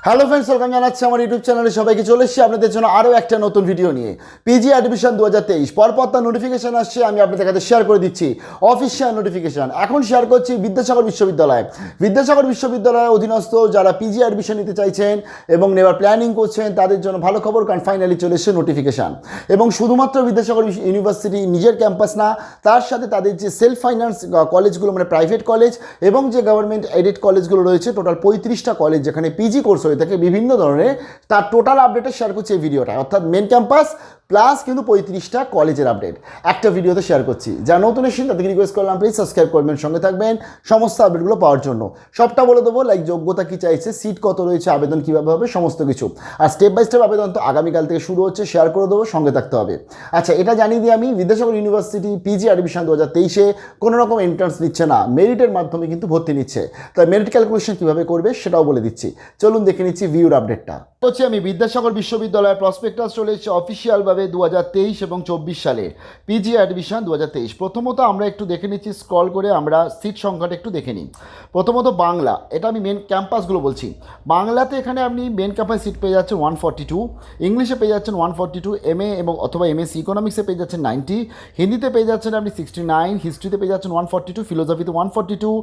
Hello friends, welcome জানাচ্ছি আমার YouTube চ্যানেলে সবাইকে। চলে এসেছি আপনাদের জন্য আরও একটা নতুন ভিডিও নিয়ে। পিজি অ্যাডমিশন 2023 পরপর তার নোটিফিকেশান আসছে, আমি আপনাদের কাছে শেয়ার করে দিচ্ছি অফিসিয়াল নোটিফিকেশান। এখন শেয়ার করছি বিদ্যাসাগর বিশ্ববিদ্যালয়। বিদ্যাসাগর বিশ্ববিদ্যালয়ের অধীনস্থ যারা পিজি অ্যাডমিশন নিতে চাইছেন এবং নেওয়ার প্ল্যানিং করছেন তাদের জন্য ভালো খবর, কারণ ফাইনালি চলে এসেছে নোটিফিকেশান। এবং শুধুমাত্র বিদ্যাসাগর ইউনিভার্সিটি নিজের ক্যাম্পাস না, তার সাথে তাদের যে সেলফ ফাইন্যান্স কলেজগুলো মানে প্রাইভেট কলেজ এবং যে গভর্নমেন্ট এডেড কলেজগুলো রয়েছে, টোটাল 35টা কলেজ যেখানে পিজি কোর্স হয়ে থাকে বিভিন্ন ধরনের, তার টোটাল আপডেটে শেয়ার করছি এই ভিডিওটা। অর্থাৎ মেন ক্যাম্পাস প্লাস কিন্তু 35টা কলেজের আপডেট একটা ভিডিওতে শেয়ার করছি। যা নতুন এসেছেন তাদেরকে রিকোয়েস্ট করলাম প্লিজ সাবস্ক্রাইব করবেন, সঙ্গে থাকবেন সমস্ত আপডেটগুলো পাওয়ার জন্য। সবটা বলে দেবো, লাইক যোগ্যতা কী চাইছে, সিট কত রয়েছে, আবেদন কীভাবে হবে, সমস্ত কিছু। আর স্টেপ বাই স্টেপ আবেদন তো আগামীকাল থেকে শুরু হচ্ছে, শেয়ার করে দেবো, সঙ্গে থাকতে হবে। আচ্ছা, এটা জানিয়ে দিই আমি, বিদ্যাসাগর ইউনিভার্সিটি পিজি অ্যাডমিশন 2023-এ কোনো রকম এন্ট্রান্স নিচ্ছে না, মেরিটের মাধ্যমে কিন্তু ভর্তি নিচ্ছে। তাই মেরিট ক্যালকুলেশন কীভাবে করবে সেটাও বলে দিচ্ছি। চলুন দেখে নিচ্ছি ভিউর আপডেটটা। হচ্ছে আমি বিদ্যাসাগর বিশ্ববিদ্যালয়ের প্রসপেক্টাস চলে এসেছে অফিসিয়ালভাবে 2023 এবং 24 সালে পিজি অ্যাডমিশন 2023। প্রথমত আমরা একটু দেখে নিচ্ছি, স্ক্রল করে আমরা সিট সংখ্যাটা একটু দেখে নিই। প্রথমত বাংলা, এটা আমি মেন ক্যাম্পাসগুলো বলছি। বাংলাতে এখানে আপনি মেন ক্যাম্পাস সিট পেয়ে যাচ্ছেন 142, ইংলিশে পেয়ে যাচ্ছেন 142, এমএ এবং অথবা এমএসসি ইকোনমিক্সে পেয়ে যাচ্ছেন 90, হিন্দিতে পেয়ে যাচ্ছেন আপনি 69, হিস্ট্রিতে পেয়ে যাচ্ছেন 142, ফিলোসফিতে 142,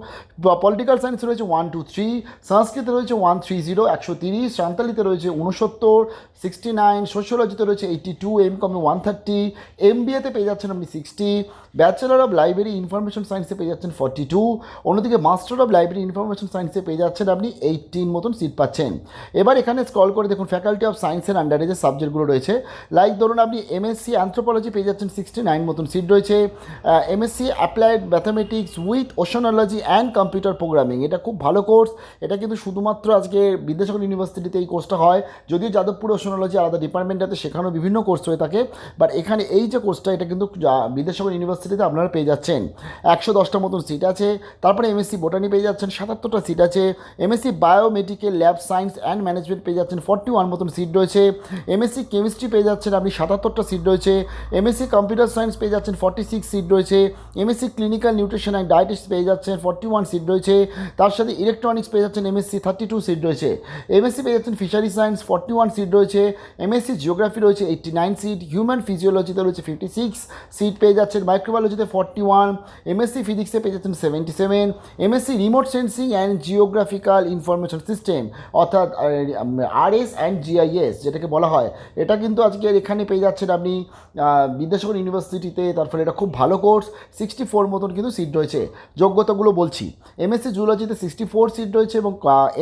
পলিটিক্যাল সায়েন্সে রয়েছে 123, সংস্কৃতে রয়েছে 130, 130, সাঁওতালিতে রয়েছে 69, 69, সোশিওলজিতে রয়েছে 82, এমকমে 130, এমবিএতে পেয়ে যাচ্ছেন আপনি 60, ব্যাচেলর অফ লাইব্রেরি ইনফরমেশন সায়েন্সে পেয়ে যাচ্ছেন 42, অন্যদিকে মাস্টার অফ লাইব্রেরি ইনফরমেশন সায়েন্সে পেয়ে যাচ্ছেন আপনি 18 মতন সিট পাচ্ছেন। এবার এখানে স্ক্রল করে দেখুন ফ্যাকাল্টি অফ সায়েন্সের আন্ডারে যে সাবজেক্টগুলো রয়েছে, লাইক ধরুন আপনি এমএসসি অ্যানথ্রোপোলজি পেয়ে যাচ্ছেন 69 মতন সিট রয়েছে, MSc applied mathematics with oceanography and computer programming, এটা খুব ভালো কোর্স। এটা কিন্তু শুধুমাত্র আজকে বিদ্যাসাগর ইউনিভার্সিটিতে এই কোর্সটা হয়, যদিও যাদবপুর ওশানোলজি আলাদা ডিপার্টমেন্ট আছে, সেখানেও বিভিন্ন কোর্স হয়ে থাকে, বাট এখানে এই যে কোর্সটা এটা কিন্তু বিদ্যাসাগর ইউনিভার্সিটিতে আপনারা পেয়ে যাচ্ছেন। 110টা মতন সিট আছে। তারপরে এমএসসি বোটানি পেয়ে যাচ্ছেন 77টা সিট আছে, MSc biomedical lab science and management পেয়ে যাচ্ছেন 41 মতন সিট রয়েছে, এমএসসি কেমিস্ট্রি পেয়ে যাচ্ছেন আপনি 77টা সিট রয়েছে, এমএসসি কম্পিউটার সায়েন্স পেয়ে যাচ্ছেন 46 সিট রয়েছে, MSc clinical nutrition and dietetics পেয়ে যাচ্ছেন 41 সিট রয়েছে, তার সাথে ইলেকট্রনিক্স পেয়ে যাচ্ছেন এমএসসি 32 সিট রয়েছে, এমএসসি পেয়ে যাচ্ছেন ফিশারি সায়েন্স 41 সিট রয়েছে, এমএসসি জিওগ্রাফি রয়েছে 89 সিট, হিউম্যান ফিজিওলজিতে রয়েছে 56 সিট পেয়ে যাচ্ছেন, মাইক্রোবায়োলজিতে 41, এমএসসি ফিজিক্সে পেয়ে যাচ্ছেন 77, MSc remote sensing and geographical information system অর্থাৎ আরএস অ্যান্ড জিআইএস যেটাকে বলা হয়, এটা কিন্তু আজকে এখানে পেয়ে যাচ্ছেন আপনি বিদ্যাসাগর ইউনিভার্সিটিতে। তার ফলে এটা খুব ভালো কোর্স। 64 মতন কিন্তু সিট রয়েছে। যোগ্যতাগুলো বলছি, এমএসসি জুলজিতে 64 সিট রয়েছে এবং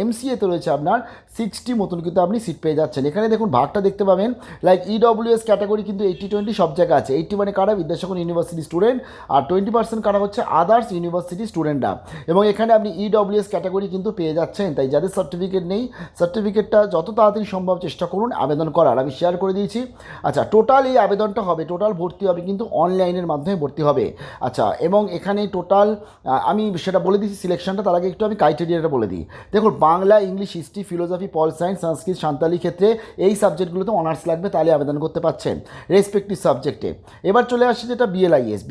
এমসিএতে রয়েছে আপনার 60 মতন কিন্তু আপনি সিট পেয়ে যাচ্ছেন। এখানে দেখুন ভাগটা দেখতে পাবেন, লাইক ইডব্লিউএস ক্যাটাগরি কিন্তু 80-20 সব জায়গায় আছে। 80 মানে কারা, বিদ্যাসাগর ইউনিভার্সিটি স্টুডেন্ট, আর 20% কারা হচ্ছে আদার্স ইউনিভার্সিটি স্টুডেন্টরা। এবং এখানে আপনি ইডব্লিউএস ক্যাটাগরি কিন্তু পেয়ে যাচ্ছেন। তাই যাদের সার্টিফিকেট নেই, সার্টিফিকেটটা যত তাড়াতাড়ি সম্ভব চেষ্টা করুন আবেদন করার, আমি শেয়ার করে দিয়েছি। আচ্ছা, টোটাল এই আবেদনটা হবে, টোটাল ভর্তি হবে কিন্তু অনলাইনের মাধ্যমে ভর্তি হবে। আচ্ছা, এবং এখানে টোটাল আমি সেটা বলে দিচ্ছি সিলেকশনটা, তার আগে একটু আমি ক্রাইটেরিয়াটা বলে দিই। দেখুন, Bangla, English, history, philosophy, pol science, Sanskrit, Santali ক্ষেত্রে এই সাবজেক্টগুলোতে অনার্স লাগবে, তাহলে আবেদন করতে পারছেন রেসপেক্টিভ সাবজেক্টে। এবার চলে আসছে যেটা বিএলআইএস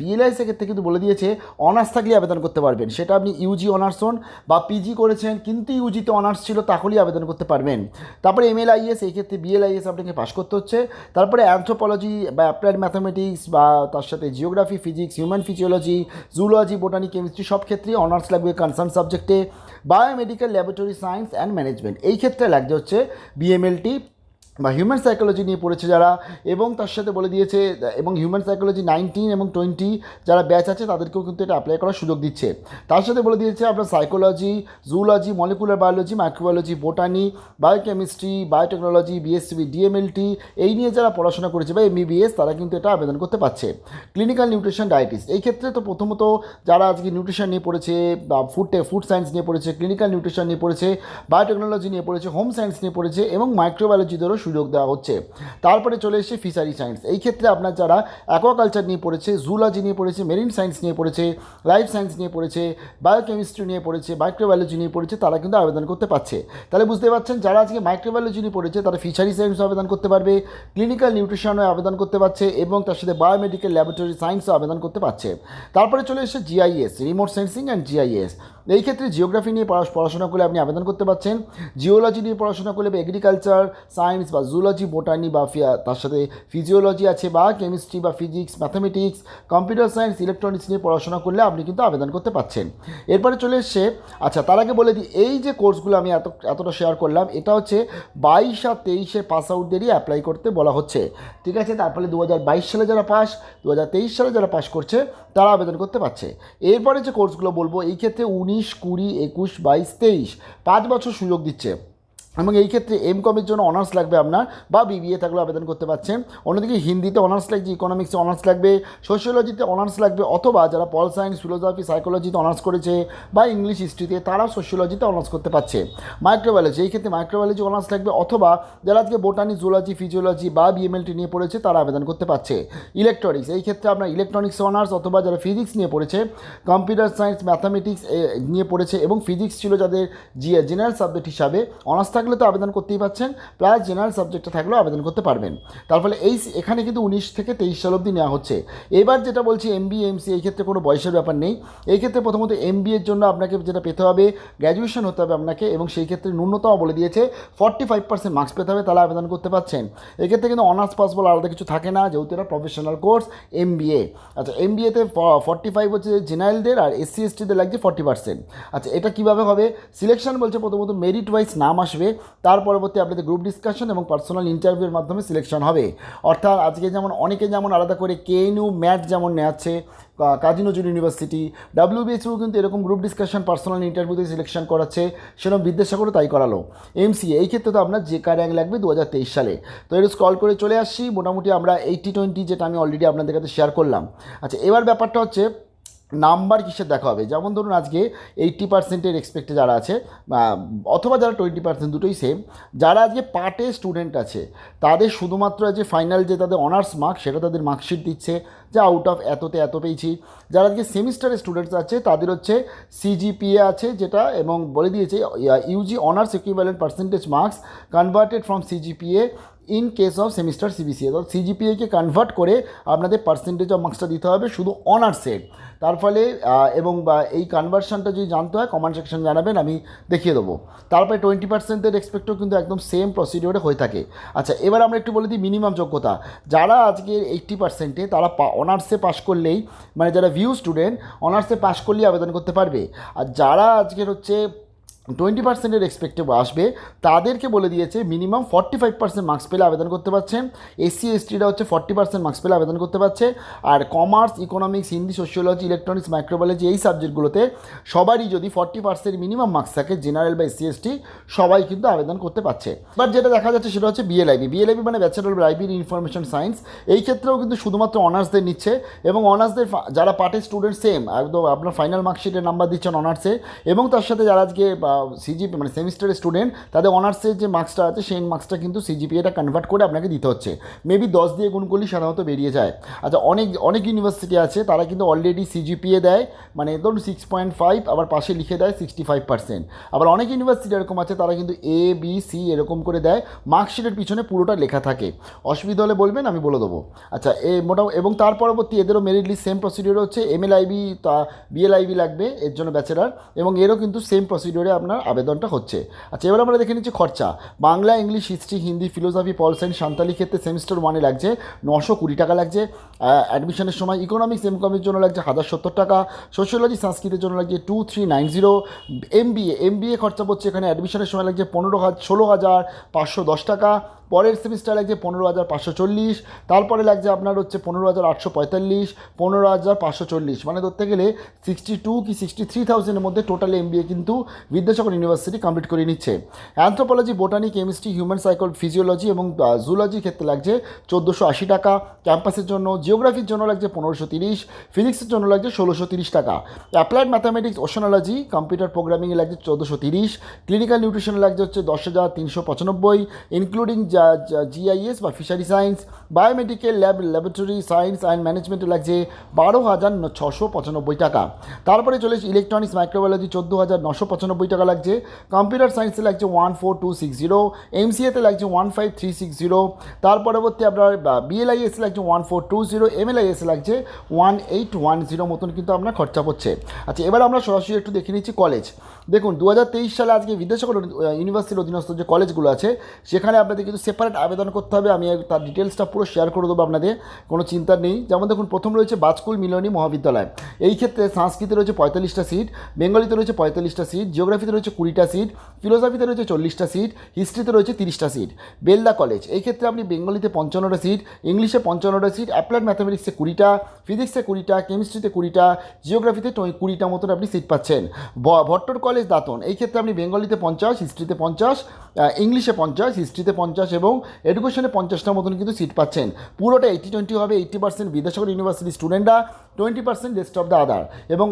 ক্ষেত্রে কিন্তু বলে দিয়েছে অনার্স থাকলে আবেদন করতে পারবেন। সেটা আপনি ইউজি অনার্স হন বা পিজি করেছেন কিন্তু ইউজিতে অনার্স ছিল, তাহলেই আবেদন করতে পারবেন। তারপরে এমএলআইএস, এই ক্ষেত্রে বিএলআইএস আপনাকে পাস করতে হচ্ছে। তারপরে অ্যানথ্রোপোলজি বা অ্যাপ্লাইড ম্যাথামেটিক্স বা তার সাথে geography, physics, human physiology, zoology, botany, chemistry সব ক্ষেত্রেই অনার্স লাগবে কনসার্ন সাবজেক্টে। Biomedical laboratory science and management, এই ক্ষেত্রে লাগছে হচ্ছে বিএমএলটি বা হিউম্যান সাইকোলজি নিয়ে পড়েছে যারা, এবং তার সাথে বলে দিয়েছে এবং হিউম্যান সাইকোলজি 19 এবং 20 যারা ব্যাচ আছে তাদেরকেও কিন্তু এটা অ্যাপ্লাই করার সুযোগ দিচ্ছে। তার সাথে বলে দিয়েছে আপনার psychology, zoology, molecular biology, microbiology, botany, biochemistry, biotechnology, BSc, DMLT এই নিয়ে যারা পড়াশোনা করেছে বা এমবিবিএস তারা কিন্তু এটা আবেদন করতে পারছে। ক্লিনিক্যাল নিউট্রিশন ডায়েটিক্স, এই ক্ষেত্রে তো প্রথমত যারা আজকে নিউট্রিশন নিয়ে পড়েছে বা ফুড সায়েন্স নিয়ে পড়েছে, ক্লিনিক্যাল নিউট্রিশন নিয়ে পড়েছে, বায়োটেকনোলজি নিয়ে পড়েছে, হোম সায়েন্স নিয়ে পড়েছে এবং মাইক্রোবায়োলজিদেরও সুযোগ দেওয়া হচ্ছে। তারপরে চলে এসেছে ফিশারি সায়েন্স, এই ক্ষেত্রে আপনার যারা অ্যাকোয়াকালচার নিয়ে পড়েছে, জুলজি নিয়ে পড়েছে, মেরিন সায়েন্স নিয়ে পড়েছে, লাইফ সায়েন্স নিয়ে পড়েছে, বায়োকেমিস্ট্রি নিয়ে পড়েছে, মাইক্রোবায়োলজি নিয়ে পড়েছে, তারা কিন্তু আবেদন করতে পারছে। তাহলে বুঝতে পারছেন যারা আজকে মাইক্রোবায়োলজি নিয়ে পড়েছে তারা ফিশারি সায়েন্সও আবেদন করতে পারবে, ক্লিনিক্যাল নিউট্রিশনও আবেদন করতে পারছে এবং তার সাথে বায়োমেডিক্যাল ল্যাবরেটরি সায়েন্সও আবেদন করতে পারছে। তারপরে চলে এসেছে GIS, remote sensing and GIS, এই ক্ষেত্রে জিওগ্রাফি নিয়ে পড়াশোনা করলে আপনি আবেদন করতে পারছেন, জিওলজি নিয়ে পড়াশোনা করলে বা এগ্রিকালচার সায়েন্স বা জুলজি, বোটানি বা তার সাথে ফিজিওলজি আছে বা কেমিস্ট্রি বা physics, mathematics, computer science, electronics নিয়ে পড়াশোনা করলে আপনি কিন্তু আবেদন করতে পারছেন। এরপরে চলে এসছে, আচ্ছা তার আগে বলে দিই এই যে কোর্সগুলো আমি এতটা শেয়ার করলাম এটা হচ্ছে 22 আর 23-এর পাস আউটদেরই অ্যাপ্লাই করতে বলা হচ্ছে, ঠিক আছে। তারপরে 2022 সালে যারা পাস, 2023 সালে যারা পাস করছে তারা আবেদন করতে পারছে। এরপরে যে কোর্সগুলো বলবো এই ক্ষেত্রে 19, 20, 21, 22, 23 5 বছর সুযোগ দিচ্ছে এবং এই ক্ষেত্রে এমকমের জন্য অনার্স লাগবে আপনার বা বিবিএ থাকলেও আবেদন করতে পারছেন। অন্যদিকে হিন্দিতে অনার্স লাগছে, ইকোনমিক্সে অনার্স লাগবে, সোশিওলজিতে অনার্স লাগবে, অথবা যারা পল সায়েন্স, ফিলোসফি, সাইকোলজিতে অনার্স করেছে বা ইংলিশ হিস্ট্রিতে তারাও সোশিওলজিতে অনার্স করতে পারছে। মাইক্রোবায়োলজি, এই ক্ষেত্রে মাইক্রোবায়োলজি অনার্স লাগবে, অথবা যারা আজকে বোটানি, জুলজি, ফিজিওলজি বা বিএমএলটি নিয়ে পড়েছে তারা আবেদন করতে পারছে। ইলেকট্রনিক্স, এই ক্ষেত্রে আপনার ইলেকট্রনিক্স অনার্স, অথবা যারা ফিজিক্স নিয়ে পড়েছে, কম্পিউটার সায়েন্স, ম্যাথামেটিক্স নিয়ে পড়েছে এবং ফিজিক্স ছিল যাদের জেনারেল সাবজেক্ট হিসাবে, অনার্স থাকলে তো আবেদন করতেই পারছেন, প্লাস জেনারেল সাবজেক্টে থাকলেও আবেদন করতে পারবেন। তার ফলে এখানে কিন্তু 19 থেকে 23 সাল অবধি নেওয়া হচ্ছে। এবার যেটা বলছি এমবিএ, এমসি, এই ক্ষেত্রে কোনো বয়সের ব্যাপার নেই। এই ক্ষেত্রে প্রথমত এমবিএর জন্য আপনাকে যেটা পেতে হবে, গ্র্যাজুয়েশন হতে হবে আপনাকে, এবং সেই ক্ষেত্রে ন্যূনতম বলে দিয়েছে 45% মার্কস পেতে হবে, তাহলে আবেদন করতে পারছেন। এক্ষেত্রে কিন্তু অনার্স পাস বলে আলাদা কিছু থাকে না, যেহেতু এটা প্রফেশনাল কোর্স এমবিএ। আচ্ছা, এমবিএতে 45 হচ্ছে জেনারেলদের, আর এসসি এসটিদের লাগছে 40%। আচ্ছা, এটা কীভাবে হবে? সিলেকশন বলছে প্রথমত মেরিট ওয়াইজ নাম আসবে, তার পরবর্তী আপনাদের গ্রুপ ডিসকাশন এবং পার্সোনাল ইন্টারভিউর মাধ্যমে সিলেকশন হবে। অর্থাৎ আজকে যেমন অনেকে যেমন আলাদা করে কেএনইউ ম্যাট যেমন নেওয়াচ্ছে, কাজী নজরুল ইউনিভার্সিটি, ডাব্লিউবিএসইউ কিন্তু এরকম গ্রুপ ডিসকাশন, পার্সোনাল ইন্টারভিউতে সিলেকশন করাচ্ছে, সেরকম বিদ্যাসাগরও তাই করালো। এমসিএ, এই ক্ষেত্রে তো আপনার যে র্যাঙ্ক লাগবে 2023 সালে। তো এটা স্ক্রল করে চলে আসছি, মোটামুটি আমরা 80-20 যেটা আমি অলরেডি আপনাদের কাছে শেয়ার করলাম। আচ্ছা, এবার ব্যাপারটা হচ্ছে নাম্বার কিসের দেখা হবে। যেমন ধরুন আজকে 80%-এর এক্সপেক্টে যারা আছে, অথবা যারা 20%, দুটোই সেম, যারা আজকে পার্টে স্টুডেন্ট আছে তাদের শুধুমাত্র যে ফাইনাল যে তাদের অনার্স মার্ক সেটা তাদের মার্কশিট দিচ্ছে যে আউট অফ এততে এত পেয়েছি। যারা আজকে সেমিস্টারের স্টুডেন্টস আছে তাদের হচ্ছে সিজিপিএ আছে যেটা, এবং বলে দিয়েছে UG honours equivalent percentage marks converted from CGPA in case of semester CBCA. তো সিজিপিএকে কনভার্ট করে আপনাদের পার্সেন্টেজ অফ মার্কসটা দিতে হবে শুধু অনার্সের। তার ফলে এবং এই কনভার্সনটা যদি জানতে হয় কমেন্ট সেকশন জানাবেন, আমি দেখিয়ে দেবো। তারপরে 20%-এর এক্সপেক্টও কিন্তু একদম সেম প্রসিডিওরে হয়ে থাকে। আচ্ছা, এবার আমরা একটু বলে দিই মিনিমাম যোগ্যতা। যারা আজকের 80%-এ তারা অনার্সে পাশ করলেই, মানে যারা ভিউ স্টুডেন্ট অনার্সে পাশ করলেই আবেদন করতে পারবে। আর যারা আজকের হচ্ছে 20%-এর এক্সপেক্টেড আসবে তাদেরকে বলে দিয়েছে মিনিমাম 45% মার্কস পেলে আবেদন করতে পারছেন। এসসি এসটিরা হচ্ছে 40% মার্কস পেলে আবেদন করতে পারছে। আর commerce, economics, Hindi, sociology, electronics, microbiology এই সাবজেক্টগুলোতে সবারই যদি 40% মিনিমাম মার্কস থাকে, জেনারেল বা এসসি এসটি সবাই কিন্তু আবেদন করতে পারছে। এবার যেটা দেখা যাচ্ছে সেটা হচ্ছে বিএলআইবি। বিএলআইবি মানে bachelor of library information science. এই ক্ষেত্রেও কিন্তু শুধুমাত্র অনার্সদের নিচ্ছে, এবং অনার্সদের যারা পার্টের স্টুডেন্ট সেম একদম আপনার ফাইনাল মার্কশিটের নাম্বার দিচ্ছেন অনার্সে, এবং তার সাথে যারা আজকে সিজিপি মানে সেমিস্টারের স্টুডেন্ট তাদের অনার্সের যে মার্কসটা আছে সেই মার্কসটা কিন্তু সিজিপিএটা কনভার্ট করে আপনাকে দিতে হচ্ছে। মেবি 10 দিয়ে গুণ করলেই সাধারণত বেরিয়ে যায়। আচ্ছা, অনেক ইউনিভার্সিটি আছে তারা কিন্তু অলরেডি সিজিপিএ দেয়, মানে ধরুন 6.5, আবার পাশে লিখে দেয় 65%। আবার অনেক ইউনিভার্সিটি এরকম আছে তারা কিন্তু এ বি সি এরকম করে দেয়, মার্কশিটের পিছনে পুরোটা লেখা থাকে। অসুবিধা হলে বলবেন, আমি বলে দেবো। আচ্ছা, এবং তার পরবর্তী এদেরও মেরিট লিস্ট সেম প্রসিডিওর হচ্ছে, এমএলআইবি বিএলআইবি লাগবে এর জন্য ব্যাচেলার, এবং এরও কিন্তু সেম প্রসিডিওরে আপনার আবেদনটা হচ্ছে। আচ্ছা, এবার আমরা দেখে নিচ্ছি খরচা। Bangla, English, history, Hindi, philosophy, pol science, Santali ক্ষেত্রে সেমিস্টার 1-এ লাগছে 920 টাকা লাগছে অ্যাডমিশনের সময়। ইকোনমিক্স এমকমের জন্য লাগছে 1070 টাকা। সোশিওলজি, সংস্কৃতের জন্য লাগছে 2390। এমবিএ খরচা পড়ছে এখানে অ্যাডমিশনের সময় লাগছে 16,510 টাকা। পরের সেমিস্টার লাগছে 15,540। তারপরে লাগছে আপনার হচ্ছে 15,845, 15,540, মানে ধরতে গেলে 62 কি 63,000-এর মধ্যে টোটাল এমবিএ কিন্তু বিদ্যাসাগর ইউনিভার্সিটি কমপ্লিট করে নিচ্ছে। Anthropology, botany, chemistry, human physiology এবং জুলজির ক্ষেত্রে লাগছে 1480 টাকা ক্যাম্পাসের জন্য। জিওগ্রাফির জন্য লাগছে 1530, ফিজিক্সের জন্য লাগছে 1630 টাকা। অ্যাপ্লাইড ম্যাথামেটিক্স, ওশানোলজি, কম্পিউটার প্রোগ্রামিংয়ে লাগছে 1430, ক্লিনিক্যাল নিউট্রিশনে লাগছে হচ্ছে 10,395, ইনক্লুডিং জিআইএস বা fishery science, biomedical laboratory science and ম্যানেজমেন্টে লাগছে 12,695 টাকা। তারপরে চলে ইলেকট্রনিক্স মাইক্রোবায়োলজি 14,995 টাকা লাগছে। কম্পিউটার সায়েন্সে লাগছে 14,260, এমসিএতে লাগছে 15,360, তার পরবর্তী আপনার বিএলআইএস লাগছে 1420, এমএলআইএস লাগছে 1810 মতন কিন্তু আপনার খরচা পড়ছে। আচ্ছা, এবার আমরা সরাসরি একটু দেখে নিচ্ছি কলেজ। দেখুন 2023 সালে আজকে বিদ্যাসাগর ইউনিভার্সিটির অধীনস্থ যে কলেজগুলো আছে সেখানে আপনাদের কিন্তু সেপারেট আবেদন করতে হবে। আমি তার ডিটেলসটা পুরো শেয়ার করে দেবো আপনাদের, কোনো চিন্তা নেই। যেমন দেখুন, প্রথম রয়েছে বাজকুল মিলনী মহাবিদ্যালয়। এই ক্ষেত্রে সংস্কৃতে রয়েছে 45টা সিট, বেঙ্গলিতে রয়েছে 45টা সিট, জিওগ্রাফিতে রয়েছে 20টা সিট, ফিলোসফিতে রয়েছে 40টা সিট, হিস্ট্রিতে রয়েছে 30টা সিট। বেলদা কলেজ, এই ক্ষেত্রে আপনি বেঙ্গলিতে 55টা সিট, ইংলিশে 55টা সিট, অ্যাপ্লাইড ম্যাথামেটিক্সে 20টা, ফিজিক্সে 20টা, কেমিস্ট্রিতে 20টা, জিওগ্রাফিতে 20টা মতন আপনি সিট পাচ্ছেন। ভট্টর কলেজ দাঁতন, এই ক্ষেত্রে আপনি বেঙ্গলিতে 50, হিস্ট্রিতে 50, ইংলিশে 50, হিস্ট্রিতে 50 এবং এডুকেশনে 50টা মতন কিন্তু সিট পাচ্ছেন। পুরোটা 80-20 হবে। 80% বিদ্যাসাগর ইউনিভার্সিটির স্টুডেন্টরা, 20% রেস্ট অফ দ্য আদার। এবং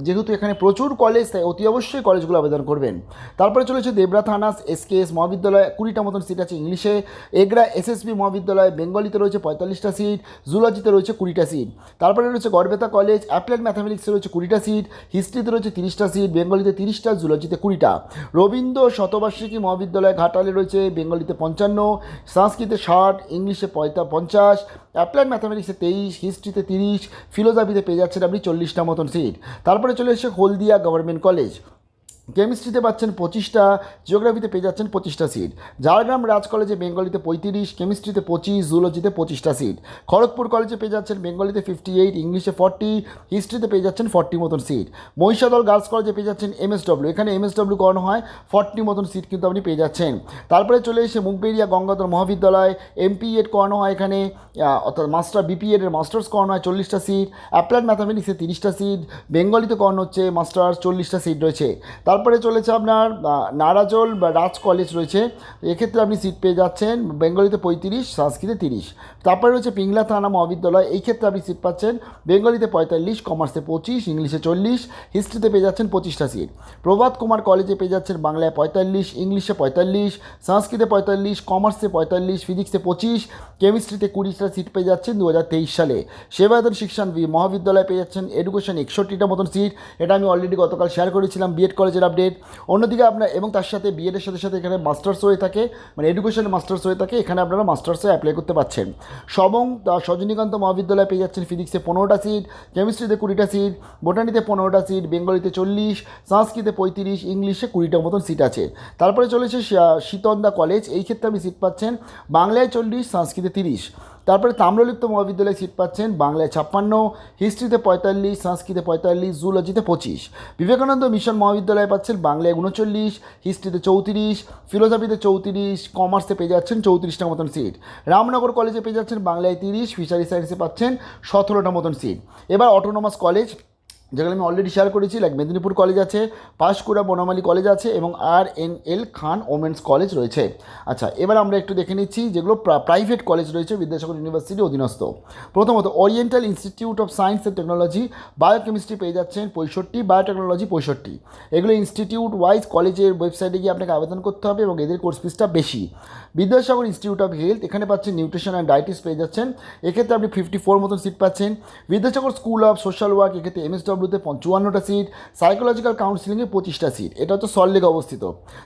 যেহেতু এখানে প্রচুর কলেজ, তাই অতি অবশ্যই কলেজগুলো আবেদন করবেন। তারপরে চলেছে দেবরা থানাস এসকেএস মহাবিদ্যালয়, 20টা মতন সিট আছে ইংলিশে। এগরা এসএসবি মহাবিদ্যালয়, বেঙ্গলিতে রয়েছে 45টা সিট, জুলজিতে রয়েছে 20টা সিট। তারপরে রয়েছে গড়বেতা কলেজ, অ্যাপ্লাইড ম্যাথামেটিক্সে রয়েছে 20টা সিট, হিস্ট্রিতে রয়েছে 30টা সিট, বেঙ্গলিতে 30টা, জুলজিতে 20টা। রবীন্দ্র শতবার্ষিকী মহাবিদ্যালয় ঘাটালে রয়েছে, বেঙ্গলিতে 55, সংস্কৃতে 60, ইংলিশে 50, অ্যাপ্লাইড ম্যাথামেটিক্সে 23, হিস্ট্রিতে 30, ফিলোসফিতে পেয়ে যাচ্ছেন আপনি 40টা মতন সিট। তারপরে চলে এসে হলদিয়া গভর্নমেন্ট কলেজ, কেমিস্ট্রিতে পাচ্ছেন 25টা, জিওগ্রাফিতে পেয়ে যাচ্ছেন 25টা সিট। ঝাড়গ্রাম রাজ কলেজে বেঙ্গলিতে 35, কেমিস্ট্রিতে 25, জুলজিতে 25টা সিট। খড়গপুর কলেজে পেয়ে যাচ্ছেন বেঙ্গলিতে 58, ইংলিশে 40, হিস্ট্রিতে পেয়ে যাচ্ছেন 40 মতন সিট। মহিষাদল গার্লস কলেজে পেয়ে যাচ্ছেন এমএসডব্লিউ, এখানে এমএসডব্লিউ করানো হয়, 40 মতন সিট কিন্তু আপনি পেয়ে যাচ্ছেন। তারপরে চলে এসে মুগবেরিয়া গঙ্গাধর মহাবিদ্যালয়, এমপিএড করানো হয় এখানে, অর্থাৎ বিপিএড এর মাস্টার্স করানো হয়, 40টা সিট। অ্যাপ্লাইড ম্যাথামেটিক্সে 30টা সিট, বেঙ্গলিতে করানো হচ্ছে মাস্টার্স, 40টা সিট রয়েছে। তারপরে চলেছে আপনার নারাজল বা রাজ কলেজ রয়েছে, এক্ষেত্রে আপনি সিট পেয়ে যাচ্ছেন বেঙ্গলিতে 35, সংস্কৃতে 30। তারপরে রয়েছে পিংলা থানা মহাবিদ্যালয়, এই ক্ষেত্রে আপনি সিট পাচ্ছেন বেঙ্গলিতে 45, কমার্সে 25, ইংলিশে 40, হিস্ট্রিতে পেয়ে যাচ্ছেন 25টা সিট। প্রভাত কুমার কলেজে পেয়ে যাচ্ছেন বাংলায় 45, ইংলিশে 45, সংস্কৃতে 45, কমার্সে 45, ফিজিক্সে 25, কেমিস্ট্রিতে 20টা সিট পেয়ে যাচ্ছেন 2023 সালে। সেবায়তন শিক্ষণ মহাবিদ্যালয়ে পেয়ে যাচ্ছেন এডুকেশন 61টা মতন সিট, এটা আমি অলরেডি গতকাল শেয়ার করেছিলাম বিএড কলেজের আপডেট। অন্যদিকে আপনার এবং তার সাথে বিএডের সাথে সাথে এখানে মাস্টার্স হয়ে থাকে, মানে এডুকেশনে মাস্টার্স হয়ে থাকে, এখানে আপনারা মাস্টার্সে অ্যাপ্লাই করতে পারছেন। সবং সজনীকান্ত মহাবিদ্যালয়ে পেয়ে যাচ্ছেন ফিজিক্সে 15টা সিট, কেমিস্ট্রিতে 20টা সিট, বোটানিতে 15টা সিট, বেঙ্গলিতে 40, সংস্কৃতে 35, ইংলিশে 20টা মতন সিট আছে। তারপরে চলেছে শীতন্দা কলেজ, এই ক্ষেত্রে আপনি সিট পাচ্ছেন বাংলায় 40, সংস্কৃতে 30। তারপরে তাম্রলিপ্ত মহাবিদ্যালয়ে সিট পাচ্ছেন বাংলায় 56, হিস্ট্রিতে 45, সংস্কৃতে 45, জুলজিতে 25। বিবেকানন্দ মিশন মহাবিদ্যালয়ে পাচ্ছেন বাংলায় 39, হিস্ট্রিতে 34, ফিলোসফিতে 34, কমার্সে পেয়ে যাচ্ছেন 34টা মতন সিট। রামনগর কলেজে পেয়ে যাচ্ছেন বাংলায় 30, ফিশারি সায়েন্সে পাচ্ছেন 17টা মতন সিট। এবার অটোনোমাস কলেজ, যেগুলো আমি অলরেডি শেয়ার করেছি, লাইক মেদিনীপুর কলেজ আছে, পাঁশকুড়া বনমালী কলেজ আছে এবং RNL খান ওমেন্স কলেজ রয়েছে। আচ্ছা, এবার আমরা একটু দেখে নিচ্ছি যেগুলো প্রাইভেট কলেজ রয়েছে বিদ্যাসাগর ইউনিভার্সিটির অধীনস্থ। প্রথমত oriental institute of science and technology, biochemistry পেয়ে যাচ্ছেন 65, বায়োটেকনোলজি 65। এগুলো ইনস্টিটিউট ওয়াইজ কলেজের ওয়েবসাইটে গিয়ে আপনাকে আবেদন করতে হবে এবং এদের কোর্স ফিসটা বেশি। বিদ্যাসাগর ইনস্টিটিউট অফ হেলথ, এখানে পাচ্ছেন নিউট্রিশন অ্যান্ড ডায়েটিক্স পেয়ে যাচ্ছেন, এক্ষেত্রে আপনি 54 মতন সিট পাচ্ছেন। Vidyasagar school of social work, এক্ষেত্রে MSWতে 54টা সিট, সাইকোলজিক্যাল কাউন্সিলিংয়ে 25টা সিট, এটা হচ্ছে সল্টলেকে অবস্থিত।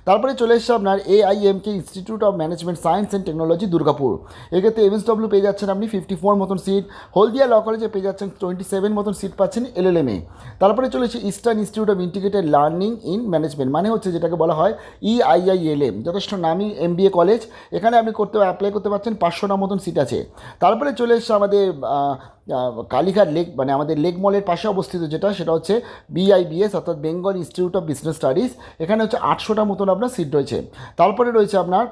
তারপরে চলে এসছে আপনার AIMK institute of management science and technology Durgapur, এক্ষেত্রে MSW পেয়ে যাচ্ছেন আপনি 54 মতন সিট। হলদিয়া ল কলেজে পেয়ে যাচ্ছেন 27 মতন সিট পাচ্ছেন LLM এ। তারপরে চলে এসে eastern institute of integrated learning in management, মানে হচ্ছে যেটাকে বলা হয় EIILM, যথেষ্ট নামি MBA কলেজ, এখানে আপনি অ্যাপ্লাই করতে পারছেন, 500টা মতন সিট আছে। তারপরে চলে এসছে আমাদের কালীঘাট লেক, মানে আমাদের লেক মলের পাশে অবস্থিত যেটা, সেটা হচ্ছে BIBS অর্থাৎ Bengal institute of business studies, এখানে হচ্ছে 800টা মতন আপনার সিট রয়েছে। তারপরে রয়েছে আপনার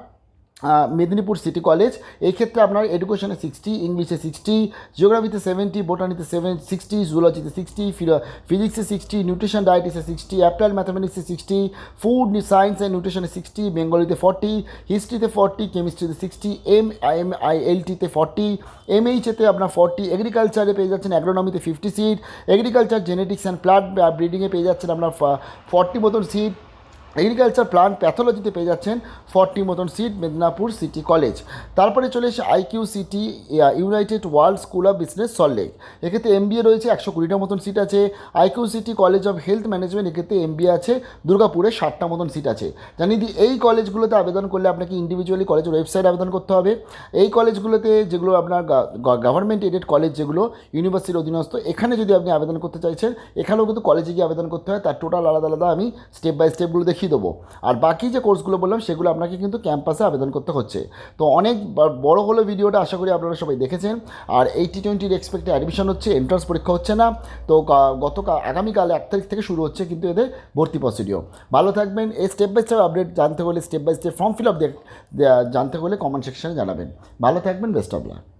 মেদিনীপুর সিটি কলেজ, এই ক্ষেত্রে আপনার এডুকেশনে 60, ইংলিশে 60, জিওগ্রাফিতে 70, বোটানিতে 60, জুলজিতে 60, ফিজিক্সে 60, নিউট্রিশন ডায়েটিক্সে 60, অ্যাপ্লাইড ম্যাথামেটিক্সে 60, ফুড সায়েন্স অ্যান্ড নিউট্রিশনে 60, বেঙ্গলিতে 40, হিস্ট্রিতে 40, কেমিস্ট্রিতে 60, MILTতে 40, MHতে আপনার 40, এগ্রিকালচারে পেয়ে যাচ্ছেন অ্যাগ্রোনমিতে 50 সিট, এগ্রিকালচার জেনেটিক্স অ্যান্ড প্লান্ট ব্রিডিংয়ে পেয়ে যাচ্ছেন আপনার 40 মতন সিট। এগ্রিকালচার প্লান্ট প্যাথোলজিতে পেয়ে যাচ্ছেন 40 মতন সিট মেদিনীপুর সিটি কলেজ। তারপরে চলে এসে IQ City United World School of Business Salt Lake, এক্ষেত্রে MBA রয়েছে 120টা মতন সিট আছে। IQ City College of Health Management, এক্ষেত্রে MBA আছে। দুর্গাপুরে 60টা মতন সিট আছে। জানিয়ে দিই এই কলেজগুলোতে আবেদন করলে আপনাকে ইন্ডিভিজুয়ালি কলেজের ওয়েবসাইট আবেদন করতে হবে। এই কলেজগুলোতে যেগুলো আপনার গভর্নমেন্ট এডেড কলেজ, যেগুলো ইউনিভার্সিটির অধীনস্থ, এখানে যদি আপনি আবেদন করতে চাইছেন, এখানেও কিন্তু কলেজে গিয়ে আবেদন করতে হয়। তার টোটাল আলাদা আলাদা আমি স্টেপ বাই স্টেপগুলো দেখিয়ে দেবো। আর বাকি যে কোর্সগুলো বললাম সেগুলো আপনাকে কিন্তু ক্যাম্পাসে আবেদন করতে হচ্ছে। তো অনেক বড় হলো ভিডিওটা, আশা করি আপনারা সবাই দেখেছেন। আর 80-20 এক্সপেক্টে অ্যাডমিশন হচ্ছে, এন্ট্রান্স পরীক্ষা হচ্ছে না। তো আগামীকাল 1 তারিখ থেকে শুরু হচ্ছে কিন্তু এদের ভর্তি প্রসিডিও। ভালো থাকবেন। এই স্টেপ বাই স্টেপ আপডেট জানতে হলে, step by step form fill up জানতে হলে কমেন্ট সেকশনে জানাবেন। ভালো থাকবেন, বেস্ট অফ লাক।